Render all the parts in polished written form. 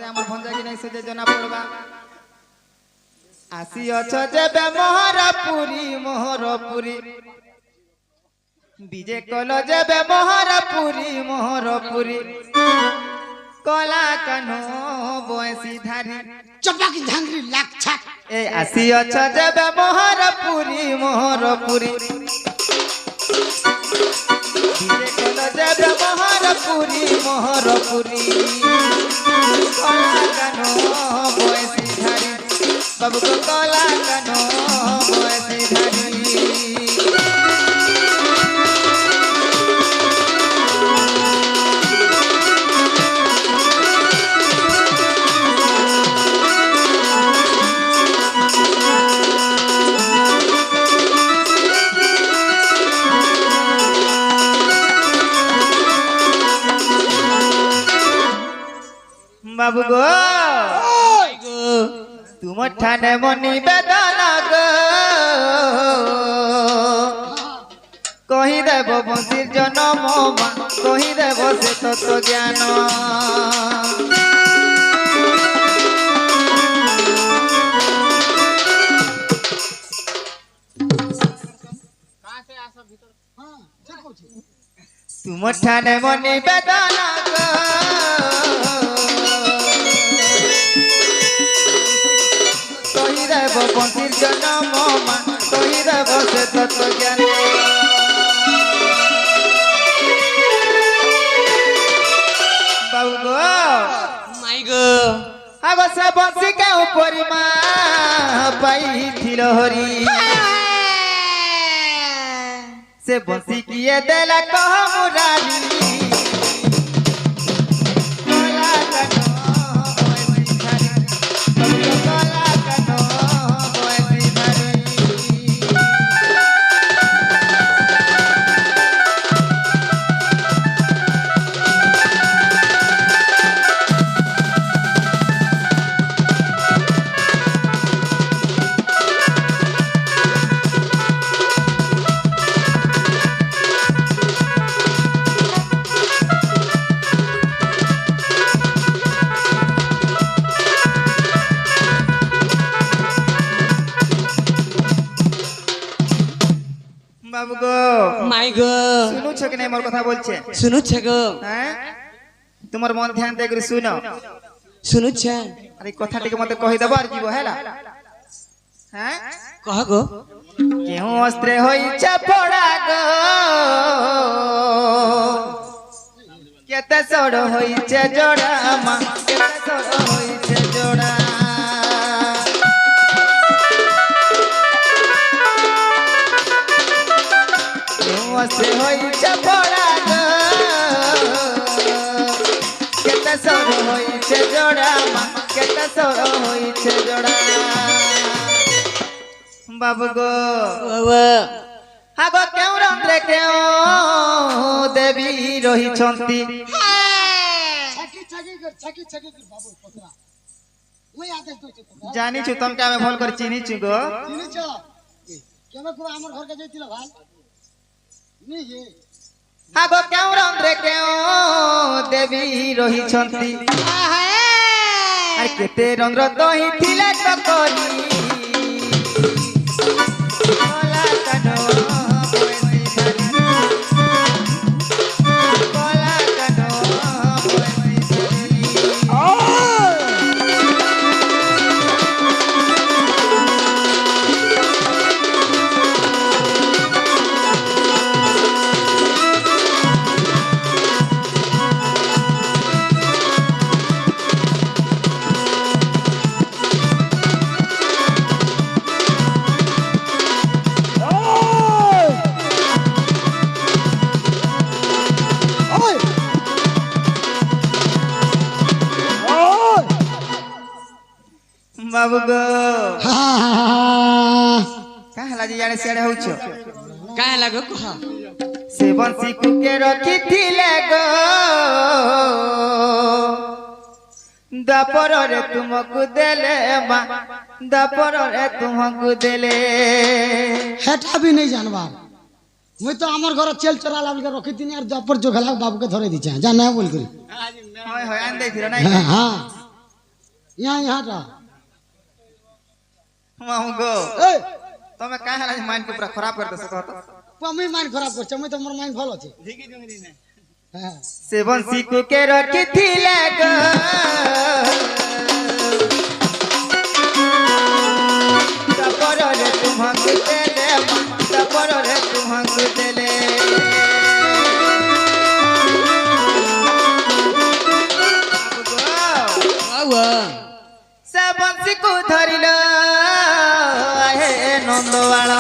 मते हमर भंजा की नहीं से जे जना पड़बा आसी अछ जेबे मोहरपुरी डीजे कल जेबे मोहरपुरी कला कानो बयसी धारी चपा की झांगरी लाख छाक ए आसी अछ जेबे मोहरपुरी डीजे कल जेबे मोहरपुरी कला कानो बयसी धारी बाबू को कला कानो बयसी धारी बाबू गो तुम ठाने मनी बेदना गो कही देव बंशीर जनम कही देव से तत्व ज्ञान तुम ठाने मनी बेदना गो बंशीर जनम कही देव से तत्व ज्ञान बाबू गो माई गो आगो से बंशी के ऊपर पाई हरी से बंशी किए देला कह मुरारी बाबू गो माई गो सुनु छ कि नहीं मोर कथा बोलछे सुनु छ गो हैं तुमर मन ध्यान दे कर सुनो सुनु छ अरे कथा टिके मते कहि दबार जीवो हैला हैं कह गो केहू अस्त्र होई चपड़ा गो केते सोड़ होई छे जोड़ा मा केते सोड़ होई छे जोड़ा से होई चपड़ा गो केते सोर होई छे जोड़ा मा केते सोर होई छे जोड़ा बाबू गो बाबा आगो केउ रंद्रे केउ देवी रही छंती छकी बाबू पतरा ओई आदेश दोचे जानी छु तुम के भल कर चिनी छु गो चिनी छ केमे को हमर घर के जइतिला भाई आगो केउ रंद्रे केउ देवी रही छंती अरे केते रंद्र दही थिले तो कली कला कानो बयसी धारी कला कानो बयसी बाबू गो का हला जी यारे सेड़े होछो काहे लागो कह से बंसी कुके रखी थिले गो दपर रे तुमको देले मा दपर रे तुमको देले हेटा भी नहीं जानबा मुई तो हमर घर चल चरा लाल के रखी तीन यार दपर जो गला बाबू के धरे दिछे जा ना बोल करी होय होय आन दे थिरो नाही हां यहाँ टा मामू गो ए तमे काहे हला माइंड के पूरा खराब कर दस कहत पमी माइंड खराब करछ मैं तो मोर माइंड भल अछि ढिकी जुंगरी ने हां सेवन सीकू के रखिथिले गो तपरले तुमको देले तपरले तुमको देले सेवन सीकू धरिलो हे नंदवाला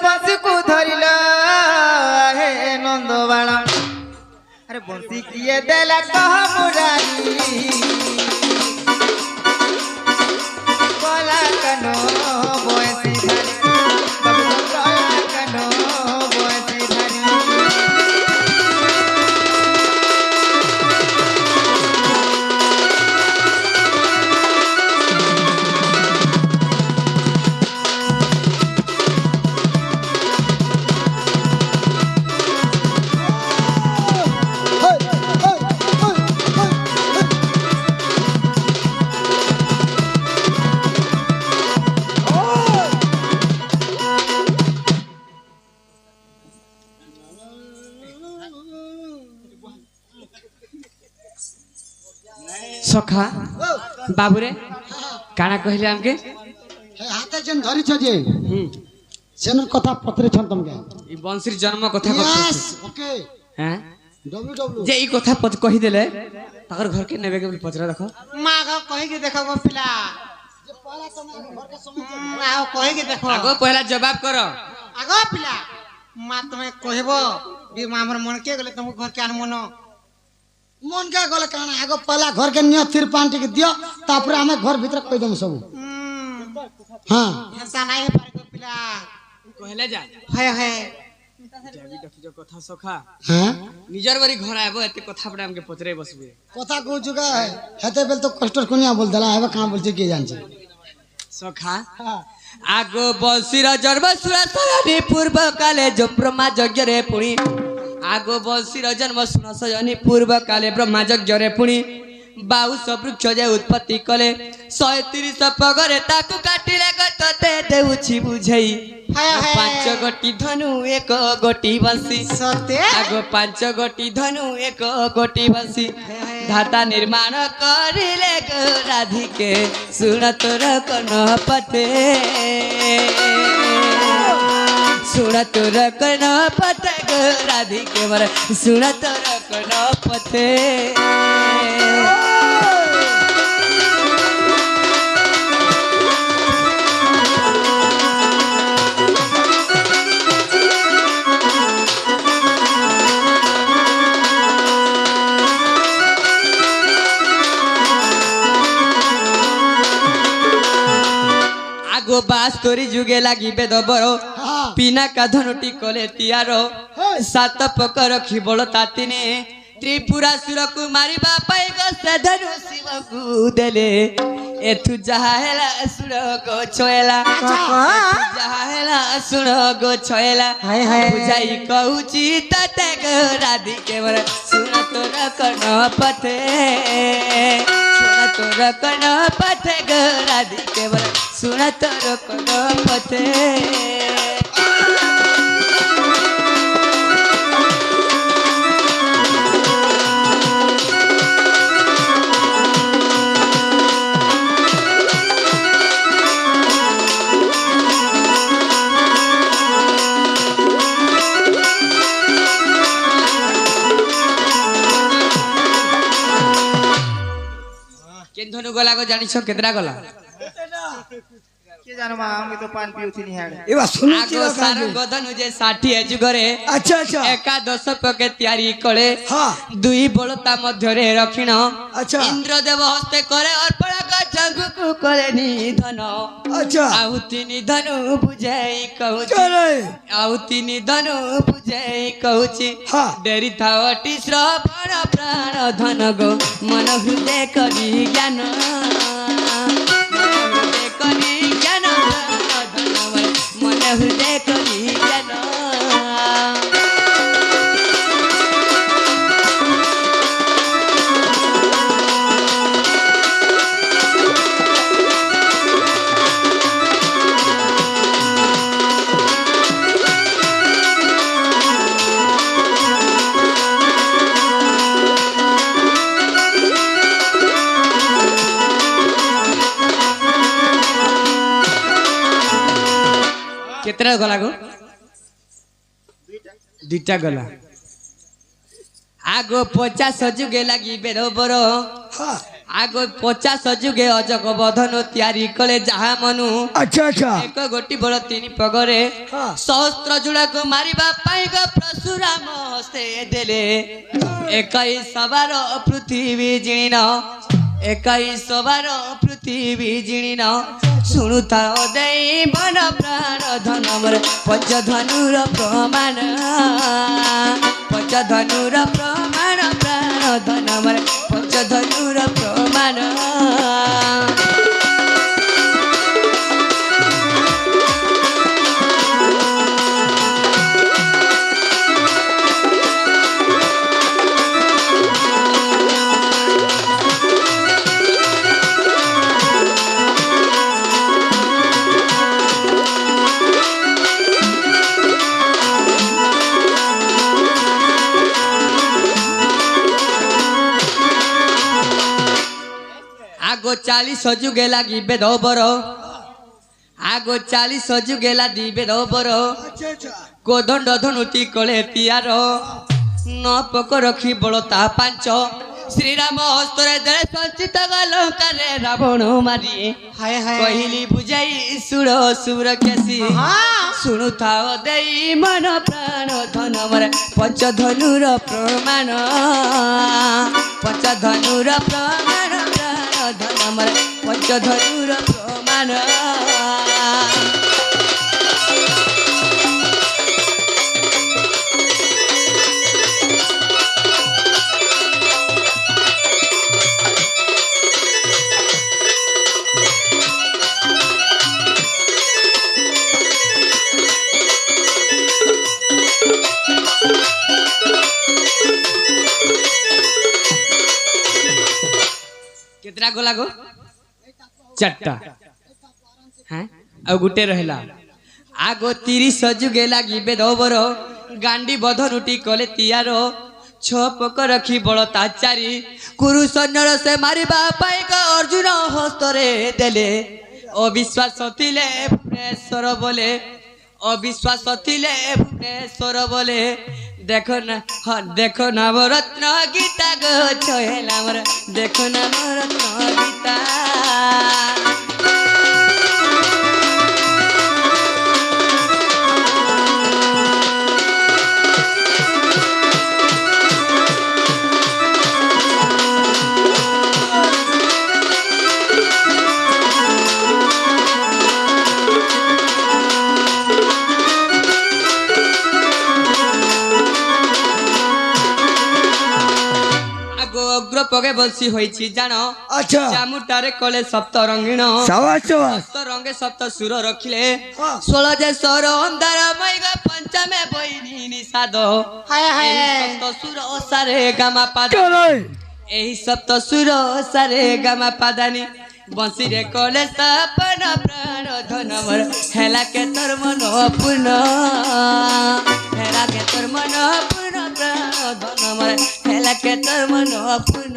बंसी को धरिला हे नंदवाला अरे बंसी किए देला कह मुरारी कोला कनो बोसी धरी बाबू कोला कनो बोसी धरी सखा बाबूरे काना कहले हमके हाथे जन धरि छ जे सेन कथा पत्रे छन तुमके ई बंशीर जन्म कथा यस ओके हैं डब्ल्यू जे ई कथा कहि देले तकर घर के नेबे के पचरा देखो माँ का कहे के देखो गो पिला जे पहला समय घर के समय आओ कहे के देखो आगो पहला जवाब करो आगो पिला माँ तुम्हें कहबो भी माँ हमर मन के गले तुम घर के अनमनो मन का गले काना आगो पहला घर के नियत थिर पांटी के दियो तापर हमें घर भीतर कह दम सब हां ऐसा नहीं है पारे गो पिला कहले जा है जाबी देखि जो कथा सखा हां निजर बारी घर आबो एते कथा पड़े हमके पचरे बसबे कथा को चुका है हेते बेल तो कष्टर कोनिया बोल दला है कहां बोल के जान छे सखा हां आगो बंशीर जन्म सुरसयनी पूर्व काले जो ब्रह्मा यज्ञ रे पुणी आगो बंशीर जन्म सुरसयनी पूर्व काले ब्रह्मा यज्ञ रे पुणी बाउस वृक्ष जे उत्पत्ति कले 130 पगरे ताकू काटिले गतते देउछि बुझई पांच गोटी धनु एक गोटी बंसी सत्य आगो 5 गोटी धनु एक गोटी बंसी धाता निर्माण करिले गो राधिके सुन तोर कनपते सुन तोर कनपते गो राधिके मर सुन तोर कनपते आगो बास तोरी जुगे लागी बेद बरो पिना का धनुटी कले तियारो 7 पक रखी बड़ तातिने त्रिपुरासुर को मारिबा पाई गो से धनु शिव को देले एथु जहा हेला सुर गो छोएला जहा हेला सुर गो छोएला बुझाई कहूची तते गो राधी के वर सुन तोर कनपते सुन तोर कनपते गो राधी के वर सुन तोर कनपते केन धनु गला को जानि छ केतरा गला के जानो मा हम तो पान पिउथि नि हाडे एवा सुनु आगो सारो गधनु जे 60 एजु करे अच्छा अच्छा एकादश पके तयारी करे हां दुई बलता मध्य रे रखिण अच्छा इंद्रदेव हस्ते करे अर्पण का जंगु को करे निधन अच्छा आहुति निधनु बुझाई कहू चले आहुति निधनु बुझाई कहूची हां डेरी थावटी श्रवण प्राण धन गो मन हृदय करी ज्ञान मन हृदय करी ज्ञान केतरा गला गो दुईटा गला आगो 50 जुगे लगी बेरोबर आगो 50 जुगे अजग बधन तैयारी कले जहा मनु अच्छा अच्छा एक गोटी बड़ 3 पगरे सहस्त्र जुड़ा को मारिबा पाई गो परशुराम हस्ते देले एकाई सवार पृथ्वी जिणीन एकाई सवार पृथ्वी जिणीन शुणुता देई मन प्राण धन मोर पंचधनुर प्रमाण पंचधनुर प्रमाण प्राण धन मोर पंचधनुर प्रमाण आगो 40 जुगे लगी बेदबर आगो 40 जुगे लादी बेदबर गोदंड धनुती कले तियार न पक रखी बड़ता 5 श्रीराम हस्तरे दे संचित लंकारे रावण मारी हाय हाय कहली बुझाई सुर सुर केसी शुणु थाओ देई मन प्राण धन मोर पंचधनुर प्रमाण पंचधनुर प्रमाण प्राण धन मोर पंचधनुर प्रमाण केतरा गोला गो 4टा हैं आ गुटे रहला आगो 30 जुगे लागी बेदबर गांडी बधनुटी कले तियारो 6 पक रखी बड़ता 4 कुरु सैन्यर से मारिबा पाई ग अर्जुन हस्तरे देले अविश्वास थिले भुवनेश्वर बोले अविश्वास थिले भुवनेश्वर बोले देखो ना हाँ देखो ना वो रत्न गीता गो छोहेला मोर देखो ना वो रत्न गीता अग्र पगे बलसी होईची जानो अच्छा चामुटारे कले सप्त रंगीण शाबाश शाबाश सप्त रंगे सप्त सुर रखिले 16 जे सर अंधार मैग पंचमे बहिनी निषाद हाय हाय एही सप्त सुर सारे गामा पाद एही सप्त सुर सारे गामा पादानी बंसी रे कले सपन प्राण धन मोर हेला के तोर मन पूर्ण हेला के तोर मन पूर्ण प्राण धन मोर हेला के तोर मन पूर्ण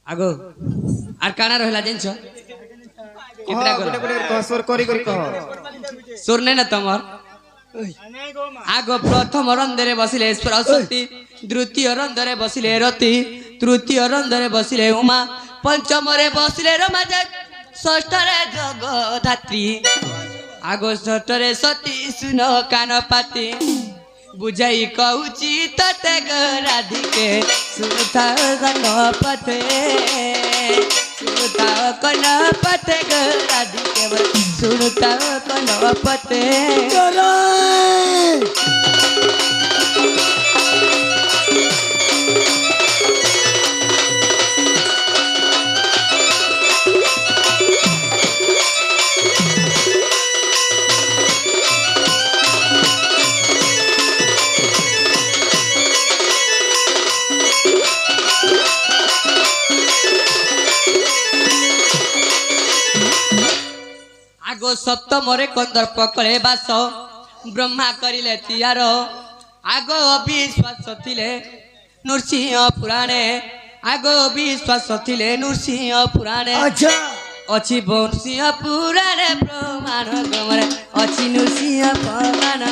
आगो आर काना रहला जिनछ केतरा गुटे गुटे कह स्वर करी करी कह सुर नै न तमर आगो प्रथम रंदरे बसिले सरस्वती द्वितीय रंदरे बसिले रति तृतीय रंदरे बसिले उमा पंचम रे बसिले रमा षष्ठ रे जगधात्री आगो षष्ठ रे सती सुन कान पाती बुझाई कहूची तते राधिके सुनता गणपते सुनता गणपते राधिके सुनता गणपते ଆଗ ସପ୍ତମରେ କନ୍ଦର୍ପ କଳେ ବାସ ବ୍ରହ୍ମା କରିଲେ ତିଆର ଆଗ ଅବିଶ୍ୱାସ ଥିଲେ ନୃସିଂହ ପୁରାଣେ ଆଗ ଅବିଶ୍ୱାସ ଥିଲେ ନୃସିଂହ ପୁରାଣେ अच्छा ଅଛି ନୃସିଂହ ପୁରାଣେ ପ୍ରମାଣ ଗମରେ ଅଛି ନୃସିଂହ ପ୍ରମାଣ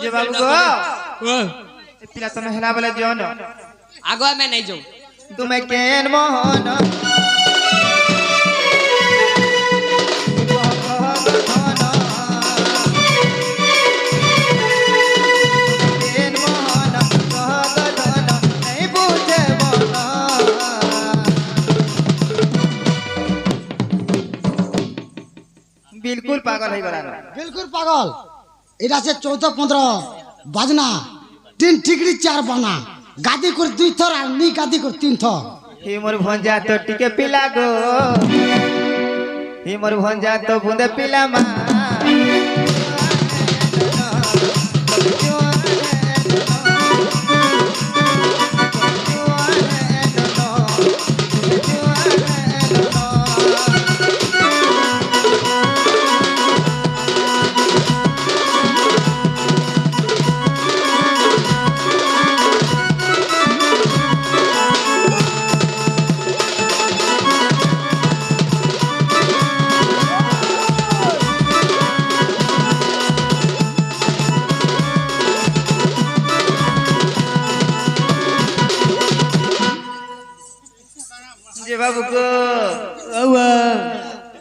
जे बाबू गो ए पिला तने हेला बोले जोन आग ଆମେ नहीं जाऊ तुमे केन मोहन केन मोहन कहत धन नहीं बुझे मन बिल्कुल पागल है गला बिल्कुल पागल এটা আছে 14-15 বাজনা 3 ঠিকরি 4 বানা গাদি করে 2 থর আর নি গাদি করে 3 থর ही मोर भंजा तो टिके पिला गो ही मोर भंजा तो बूंदे पिला मा जे बाबू को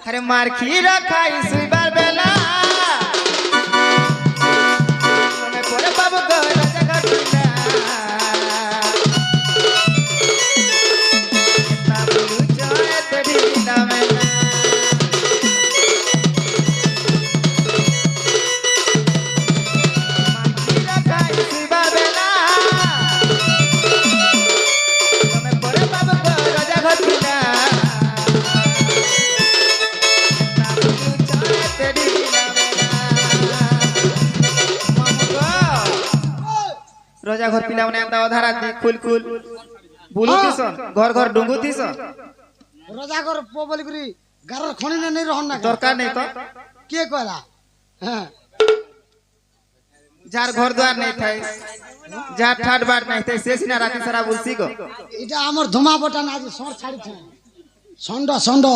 अरे मार खी रखाई सुइबार बेला तमे परे बाबू को राजा घटिला कितना बुलू चाहे तेरी दामेला मार खी रखाई सुइबार बेला तमे परे बाबू को राजा घटिला रोजा घर पिला एंता अधारा दी खुल खुल बुलू दिसन घर घर डुंगू दिसन রোজাগর পো বলি করি গারর খনি না নেই রহন না दरकार नहीं तो কে কইলা হ্যাঁ जार घर द्वार नहीं थाई जार ठाट बाट नहीं थाई से सिना राती सारा बुलसी गो এটা আমার ধুমা বটা না আজ সর ছাড়িছে ষণ্ড ষণ্ড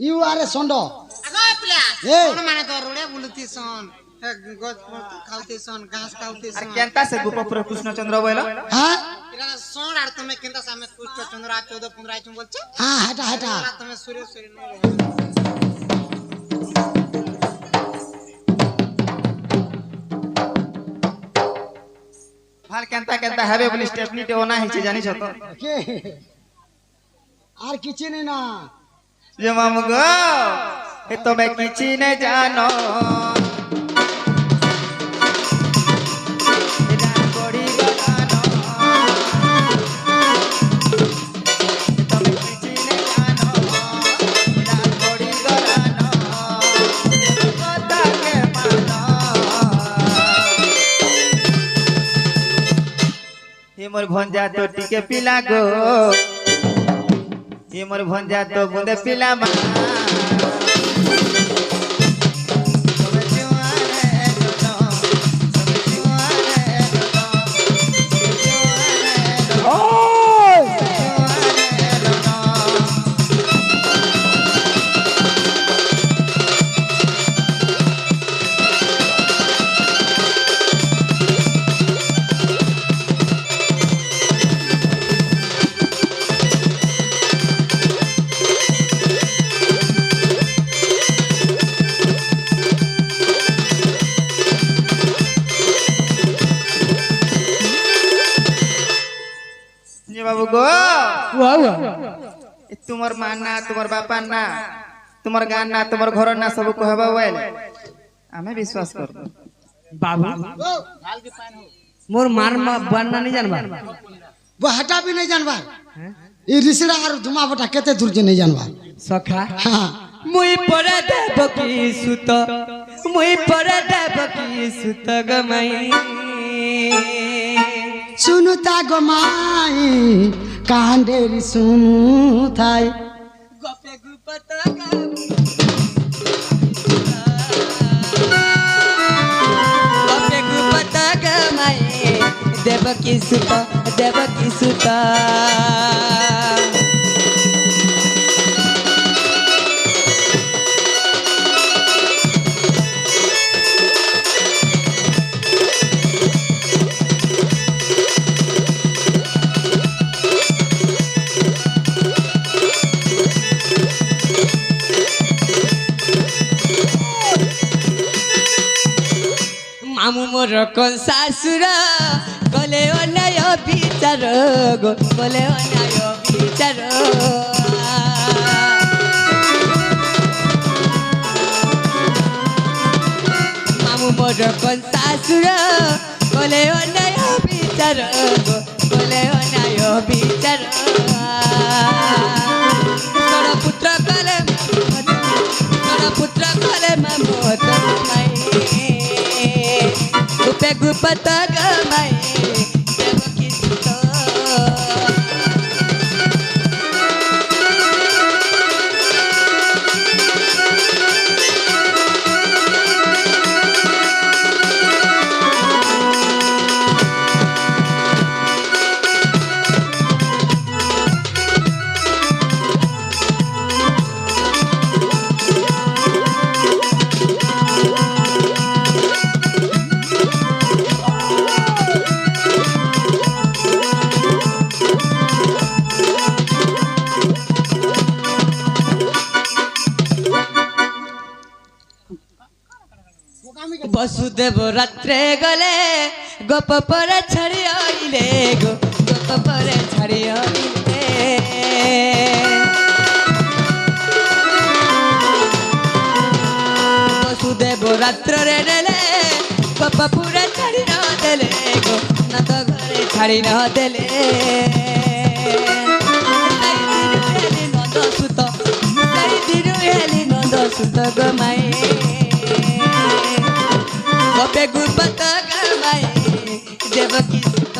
ইউ আরে ষণ্ড আগ পিলা ए কোন মানে তো রুড়ে বুলতি সন গছ খাওতি সন ঘাস খাওতি अरे সন केंता से गोपपुर कृष्ण चंद्र बोला হ্যাঁ এরা সন আর তুমি কেনতা সামনে কুষ্ঠ চন্দ্র 14-15 আইছম বলছ হ্যাঁ হেটা হেটা তুমি সূর্য সূর্য নয় भाल केंता केंता हेबे बोली स्टेपनी टे ओना हिचे जानी छ तो কে আর কিছু নেই না जे मामू गो ए तो मैं किछि नहीं जानो ए जान कोड़ी गलानो ए तो मैं किछि नहीं जानो ए जान कोड़ी गलानो कथा के मानो हे मोर भंजा तो टिके पिला गो ये मोर भंजा तो बूंदे पिला मा ये बाबू गो वाह तुम्हार माँ ना तुम्हार बापा ना তোমার গান না তোমার ঘর না সব কহবা বলে আমি বিশ্বাস করব बाबू मोर मार बनना नहीं जानबा वो हटा भी नहीं जानबा ये रिसड़ा और धुमा बटा केते दूर जे नहीं जानबा सखा हाँ मुई परे देव की सुत मुई परे देव की सुत गमई सुनुता गोमाई कांडेरी सुनु थाई गपे गुपत गपे गुपत गमई देव की सुत मामू मोर कौन सासुर गले अन्याय विचार गो गले अन्याय विचार मामू मोर कौन सासुर गले अन्याय विचार गो गले अन्याय विचार तोर पुत्र कले ममत माई गुपे गुपत गमई देव की सुत वसुदेव रात्रे गले गोप पर छड़ी आइले गो गोप पर छड़ी आइले वसुदेव रात्र रे नेले गोप पूरा छड़ी न देले गो न तो घरे छड़ी न देले नंद सुत गमाई गपे गुपत गमाई देव की सुत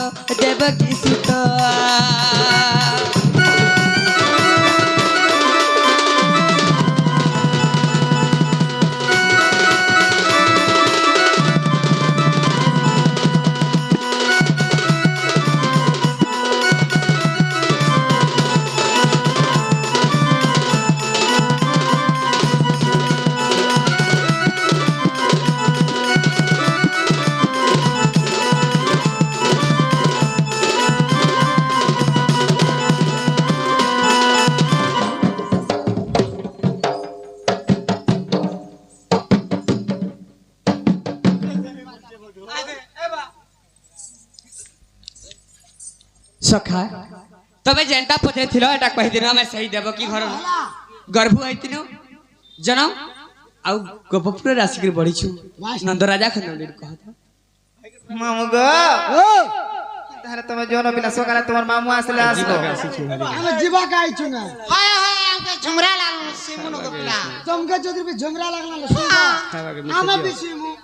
सखा तबे जेंटा पचे थिलो एटा कहि दिनो हम सही देबो की घर गर्भ आइतिनो जनो आउ गोपपुर राशि के बढ़ी छु नंद राजा खंडे कहत मामू गो तारे तुम जोन बिना सकाले तुम्हार मामू आसले आसो हम जीवा का आइछु ना हाय हाय हमके झुमरा लागल सिमुनो गपला तुमके जदी भी झुमरा लागला हम भी सिमु